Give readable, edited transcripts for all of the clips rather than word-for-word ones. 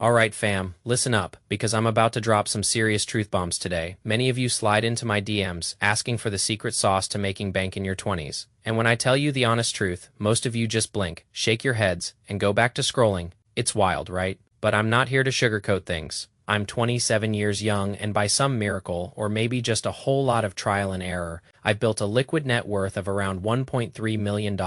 Alright fam, listen up, because I'm about to drop some serious truth bombs today. Many of you slide into my DMs asking for the secret sauce to making bank in your 20s. And when I tell you the honest truth, most of you just blink, shake your heads, and go back to scrolling. It's wild, right? But I'm not here to sugarcoat things. I'm 27 years young, and by some miracle, or maybe just a whole lot of trial and error, I've built a liquid net worth of around $1.3 million.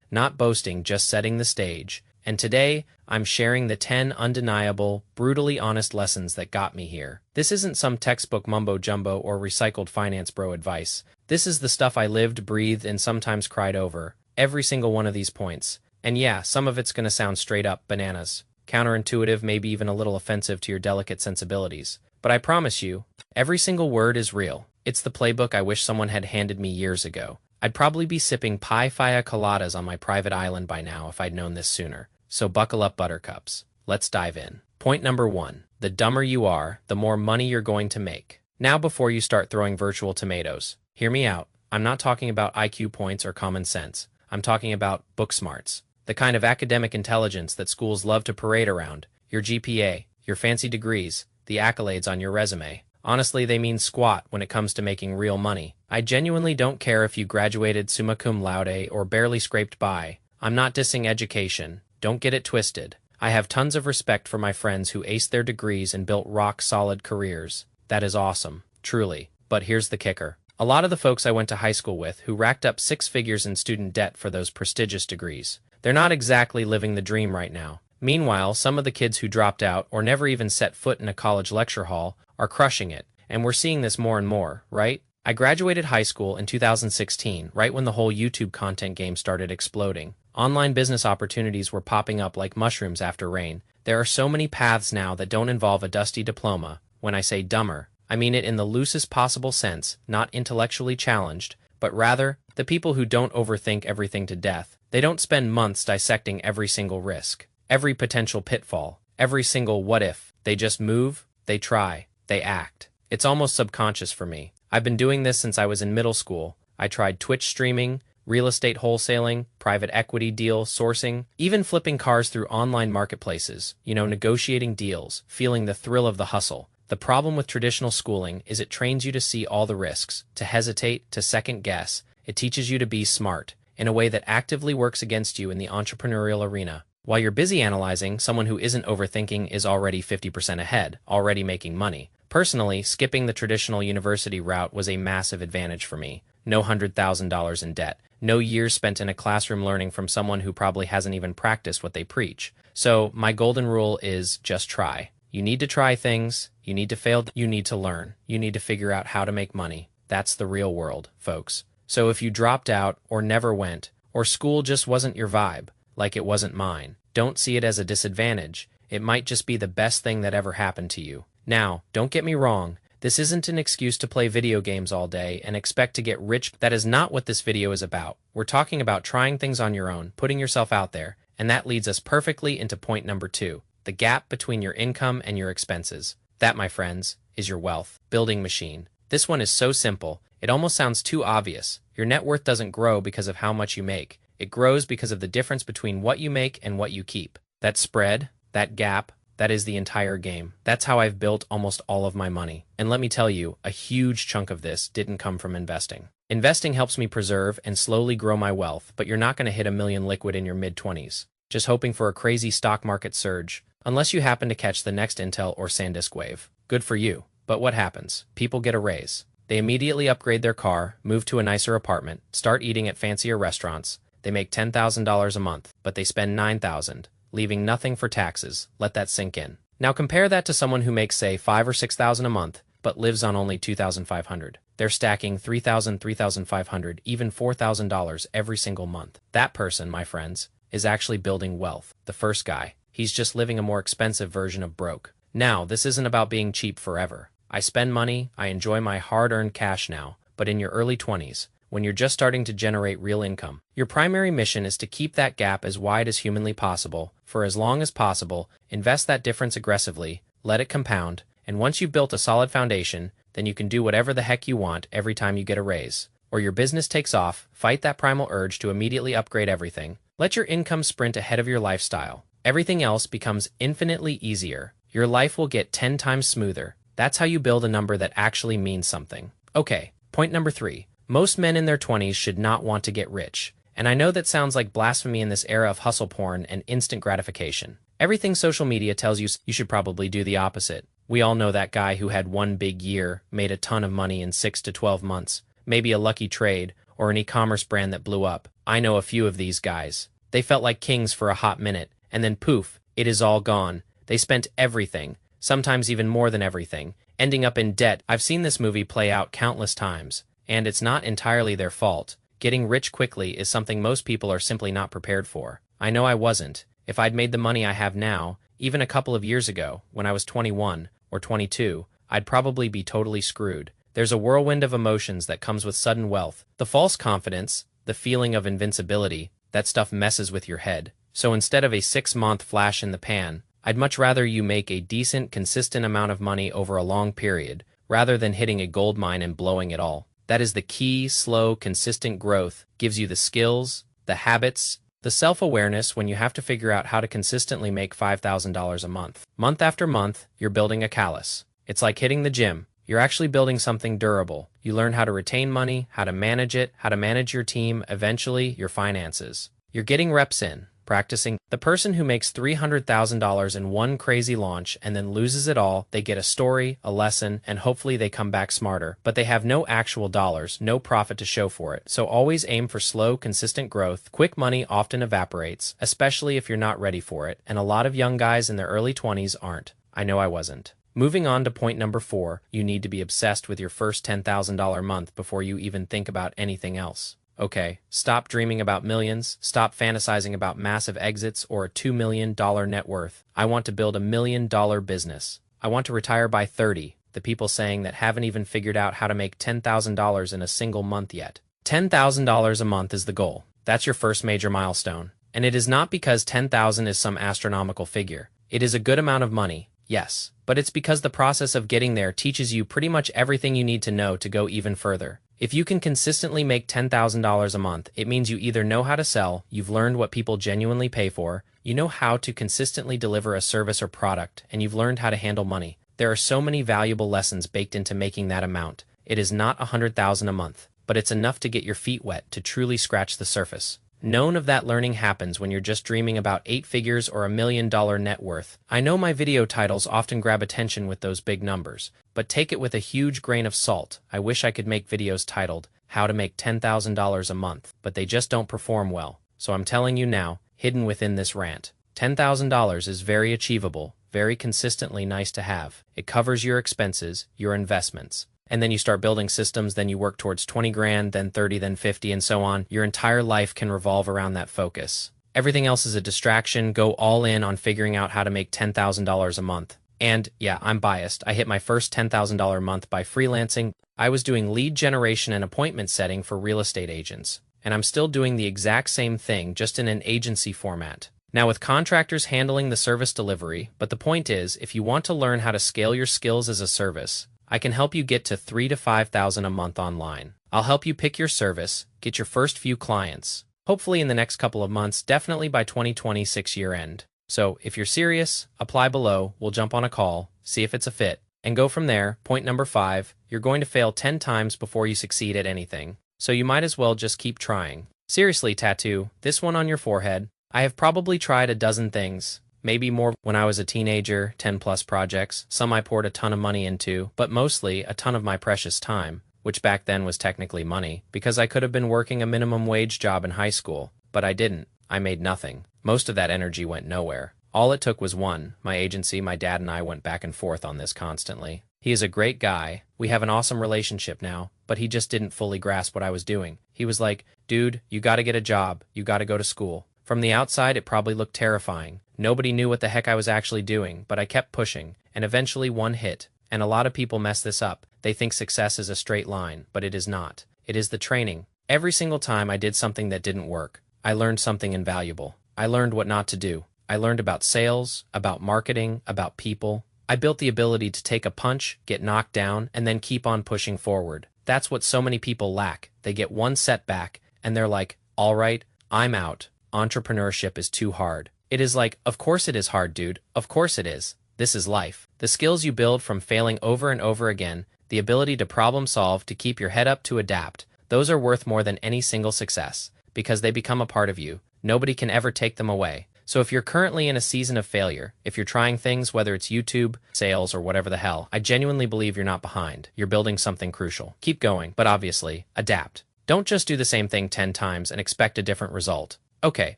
Not boasting, just setting the stage. And today, I'm sharing the 10 undeniable, brutally honest lessons that got me here. This isn't some textbook mumbo-jumbo or recycled finance bro advice. This is the stuff I lived, breathed, and sometimes cried over. Every single one of these points. And yeah, some of it's gonna sound straight up bananas. Counterintuitive, maybe even a little offensive to your delicate sensibilities. But I promise you, every single word is real. It's the playbook I wish someone had handed me years ago. I'd probably be sipping pie-fia coladas on my private island by now if I'd known this sooner. So buckle up, buttercups. Let's dive in. Point number 1. The dumber you are, the more money you're going to make. Now before you start throwing virtual tomatoes, hear me out. I'm not talking about IQ points or common sense. I'm talking about book smarts. The kind of academic intelligence that schools love to parade around. Your GPA, your fancy degrees, the accolades on your resume. Honestly, they mean squat when it comes to making real money. I genuinely don't care if you graduated summa cum laude or barely scraped by. I'm not dissing education. Don't get it twisted. I have tons of respect for my friends who aced their degrees and built rock-solid careers. That is awesome, truly. But here's the kicker. A lot of the folks I went to high school with who racked up 6 figures in student debt for those prestigious degrees. They're not exactly living the dream right now. Meanwhile, some of the kids who dropped out or never even set foot in a college lecture hall are crushing it. And we're seeing this more and more, right? I graduated high school in 2016, right when the whole YouTube content game started exploding. Online business opportunities were popping up like mushrooms after rain. There are so many paths now that don't involve a dusty diploma. When I say dumber, I mean it in the loosest possible sense, not intellectually challenged, but rather the people who don't overthink everything to death. They don't spend months dissecting every single risk, every potential pitfall, every single what if. They just move, they try, they act. It's almost subconscious for me. I've been doing this since I was in middle school. I tried Twitch streaming, real estate wholesaling, private equity deal sourcing, even flipping cars through online marketplaces, negotiating deals, feeling the thrill of the hustle. The problem with traditional schooling is it trains you to see all the risks, to hesitate, to second guess. It teaches you to be smart, in a way that actively works against you in the entrepreneurial arena. While you're busy analyzing, someone who isn't overthinking is already 50% ahead, already making money. Personally, skipping the traditional university route was a massive advantage for me. No $100,000 in debt. No years spent in a classroom learning from someone who probably hasn't even practiced what they preach. So, my golden rule is just try. You need to try things, you need to fail, you need to learn, you need to figure out how to make money. That's the real world, folks. So if you dropped out, or never went, or school just wasn't your vibe, like it wasn't mine, don't see it as a disadvantage. It might just be the best thing that ever happened to you. Now, don't get me wrong. This isn't an excuse to play video games all day and expect to get rich. That is not what this video is about. We're talking about trying things on your own, putting yourself out there, and that leads us perfectly into point number 2, the gap between your income and your expenses. That, my friends, is your wealth building machine. This one is so simple, it almost sounds too obvious. Your net worth doesn't grow because of how much you make. It grows because of the difference between what you make and what you keep. That spread, that gap, that is the entire game. That's how I've built almost all of my money. And let me tell you, a huge chunk of this didn't come from investing. Investing helps me preserve and slowly grow my wealth, but you're not going to hit $1 million liquid in your mid-20s, just hoping for a crazy stock market surge, unless you happen to catch the next Intel or SanDisk wave. Good for you. But what happens? People get a raise. They immediately upgrade their car, move to a nicer apartment, start eating at fancier restaurants. They make $10,000 a month, but they spend $9,000. Leaving nothing for taxes. Let that sink in. Now compare that to someone who makes, say, $5,000 or $6,000 a month, but lives on only $2,500. They're stacking $3,000, $3,500, even $4,000 every single month. That person, my friends, is actually building wealth. The first guy, he's just living a more expensive version of broke. Now, this isn't about being cheap forever. I spend money, I enjoy my hard-earned cash now, but in your early 20s, when you're just starting to generate real income, your primary mission is to keep that gap as wide as humanly possible, for as long as possible, invest that difference aggressively, let it compound, and once you've built a solid foundation, then you can do whatever the heck you want every time you get a raise. Or your business takes off, fight that primal urge to immediately upgrade everything. Let your income sprint ahead of your lifestyle. Everything else becomes infinitely easier. Your life will get 10 times smoother. That's how you build a number that actually means something. Okay, point number 3. Most men in their 20s should not want to get rich. And I know that sounds like blasphemy in this era of hustle porn and instant gratification. Everything social media tells you should probably do the opposite. We all know that guy who had one big year, made a ton of money in 6 to 12 months, maybe a lucky trade, or an e-commerce brand that blew up. I know a few of these guys. They felt like kings for a hot minute, and then poof, it is all gone. They spent everything, sometimes even more than everything, ending up in debt. I've seen this movie play out countless times, and it's not entirely their fault. Getting rich quickly is something most people are simply not prepared for. I know I wasn't. If I'd made the money I have now, even a couple of years ago, when I was 21 or 22, I'd probably be totally screwed. There's a whirlwind of emotions that comes with sudden wealth. The false confidence, the feeling of invincibility, that stuff messes with your head. So instead of a 6-month flash in the pan, I'd much rather you make a decent, consistent amount of money over a long period, rather than hitting a gold mine and blowing it all. That is the key. Slow, consistent growth gives you the skills, the habits, the self-awareness when you have to figure out how to consistently make $5,000 a month. Month after month, you're building a callus. It's like hitting the gym. You're actually building something durable. You learn how to retain money, how to manage it, how to manage your team, eventually your finances. You're getting reps in, practicing. The person who makes $300,000 in one crazy launch and then loses it all, they get a story, a lesson, and hopefully they come back smarter. But they have no actual dollars, no profit to show for it. So always aim for slow, consistent growth. Quick money often evaporates, especially if you're not ready for it, and a lot of young guys in their early 20s aren't. I know I wasn't. Moving on to point number 4, you need to be obsessed with your first $10,000 month before you even think about anything else. Okay, stop dreaming about millions, stop fantasizing about massive exits or a $2 million net worth. I want to build $1 million business. I want to retire by 30, the people saying that haven't even figured out how to make $10,000 in a single month yet. $10,000 a month is the goal. That's your first major milestone. And it is not because 10,000 is some astronomical figure. It is a good amount of money, yes, but it's because the process of getting there teaches you pretty much everything you need to know to go even further. If you can consistently make $10,000 a month, it means you either know how to sell, you've learned what people genuinely pay for, you know how to consistently deliver a service or product, and you've learned how to handle money. There are so many valuable lessons baked into making that amount. It is not $100,000 a month, but it's enough to get your feet wet to truly scratch the surface. None of that learning happens when you're just dreaming about 8 figures or $1 million net worth. I know my video titles often grab attention with those big numbers, but take it with a huge grain of salt. I wish I could make videos titled, How to Make $10,000 a Month, but they just don't perform well. So I'm telling you now, hidden within this rant, $10,000 is very achievable, very consistently nice to have. It covers your expenses, your investments. And then you start building systems, then you work towards 20 grand, then 30, then 50, and so on. Your entire life can revolve around that focus. Everything else is a distraction. Go all in on figuring out how to make $10,000 a month. And yeah, I'm biased. I hit my first $10,000 month by freelancing. I was doing lead generation and appointment setting for real estate agents. And I'm still doing the exact same thing, just in an agency format. Now with contractors handling the service delivery, but the point is, if you want to learn how to scale your skills as a service, I can help you get to $3,000 to $5,000 a month online. I'll help you pick your service, get your first few clients, hopefully in the next couple of months, definitely by 2026 year end. So if you're serious, apply below, we'll jump on a call, see if it's a fit, and go from there. Point number 5, you're going to fail 10 times before you succeed at anything. So you might as well just keep trying. Seriously, tattoo, this one on your forehead. I have probably tried a dozen things. Maybe more when I was a teenager, 10 plus projects, some I poured a ton of money into, but mostly a ton of my precious time, which back then was technically money, because I could have been working a minimum wage job in high school, but I didn't. I made nothing. Most of that energy went nowhere. All it took was one. My agency, my dad and I went back and forth on this constantly. He is a great guy. We have an awesome relationship now, but he just didn't fully grasp what I was doing. He was like, dude, you gotta get a job. You gotta go to school. From the outside, it probably looked terrifying. Nobody knew what the heck I was actually doing, but I kept pushing, and eventually one hit. And a lot of people mess this up. They think success is a straight line, but it is not. It is the training. Every single time I did something that didn't work, I learned something invaluable. I learned what not to do. I learned about sales, about marketing, about people. I built the ability to take a punch, get knocked down, and then keep on pushing forward. That's what so many people lack. They get one setback, and they're like, all right, I'm out. Entrepreneurship is too hard. It is like, of course it is hard, dude. Of course it is. This is life. The skills you build from failing over and over again, the ability to problem solve, to keep your head up, to adapt, those are worth more than any single success, because they become a part of you. Nobody can ever take them away. So if you're currently in a season of failure, if you're trying things, whether it's YouTube, sales, or whatever the hell, I genuinely believe you're not behind. You're building something crucial. Keep going, but obviously, adapt. Don't just do the same thing 10 times and expect a different result. Okay,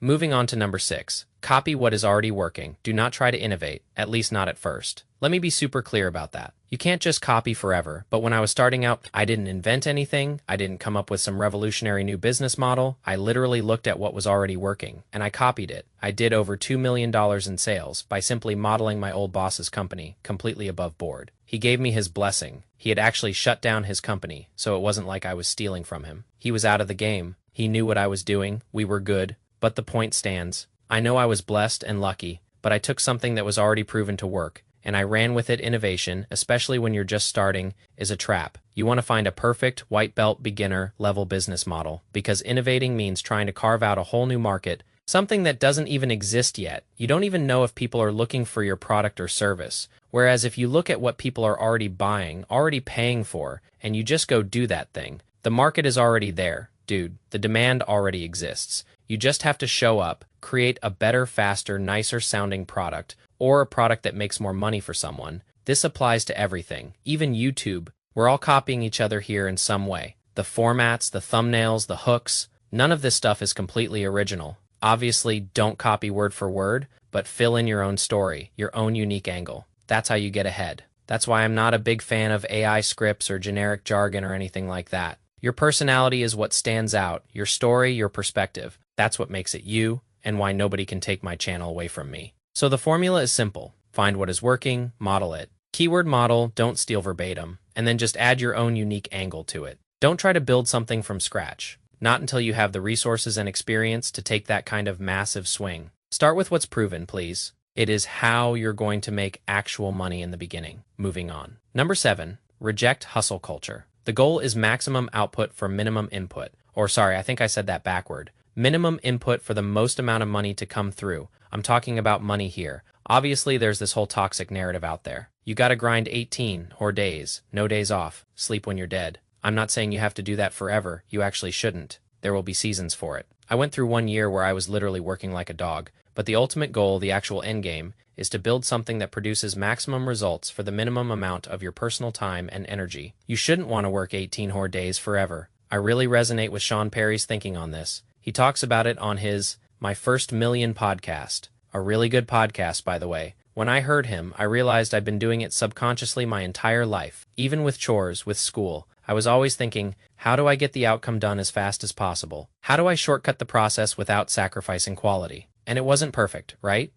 moving on to number 6. Copy what is already working. Do not try to innovate, at least not at first. Let me be super clear about that. You can't just copy forever, but when I was starting out, I didn't invent anything, I didn't come up with some revolutionary new business model, I literally looked at what was already working, and I copied it. I did over $2 million in sales by simply modeling my old boss's company, completely above board. He gave me his blessing. He had actually shut down his company, so it wasn't like I was stealing from him. He was out of the game. He knew what I was doing. We were good. But the point stands. I know I was blessed and lucky, but I took something that was already proven to work, and I ran with it. Innovation, especially when you're just starting, is a trap. You want to find a perfect, white belt, beginner level business model, because innovating means trying to carve out a whole new market, something that doesn't even exist yet. You don't even know if people are looking for your product or service. Whereas if you look at what people are already buying, already paying for, and you just go do that thing, the market is already there. Dude, the demand already exists. You just have to show up, create a better, faster, nicer sounding product, or a product that makes more money for someone. This applies to everything, even YouTube. We're all copying each other here in some way. The formats, the thumbnails, the hooks, none of this stuff is completely original. Obviously, don't copy word for word, but fill in your own story, your own unique angle. That's how you get ahead. That's why I'm not a big fan of AI scripts or generic jargon or anything like that. Your personality is what stands out, your story, your perspective. That's what makes it you, and why nobody can take my channel away from me. So the formula is simple. Find what is working, model it. Keyword model, don't steal verbatim, and then just add your own unique angle to it. Don't try to build something from scratch. Not until you have the resources and experience to take that kind of massive swing. Start with what's proven, please. It is how you're going to make actual money in the beginning. Moving on. Number 7, reject hustle culture. The goal is maximum output for minimum input. Or sorry, I think I said that backward. Minimum input for the most amount of money to come through. I'm talking about money here. Obviously, there's this whole toxic narrative out there. You gotta grind 18 or days, no days off, sleep when you're dead. I'm not saying you have to do that forever. You actually shouldn't. There will be seasons for it. I went through 1 year where I was literally working like a dog. But the ultimate goal, the actual end game, is to build something that produces maximum results for the minimum amount of your personal time and energy. You shouldn't want to work 18 whole days forever. I really resonate with Sean Perry's thinking on this. He talks about it on his My First Million podcast. A really good podcast, by the way. When I heard him, I realized I'd been doing it subconsciously my entire life. Even with chores, with school, I was always thinking, how do I get the outcome done as fast as possible? How do I shortcut the process without sacrificing quality? And it wasn't perfect, right?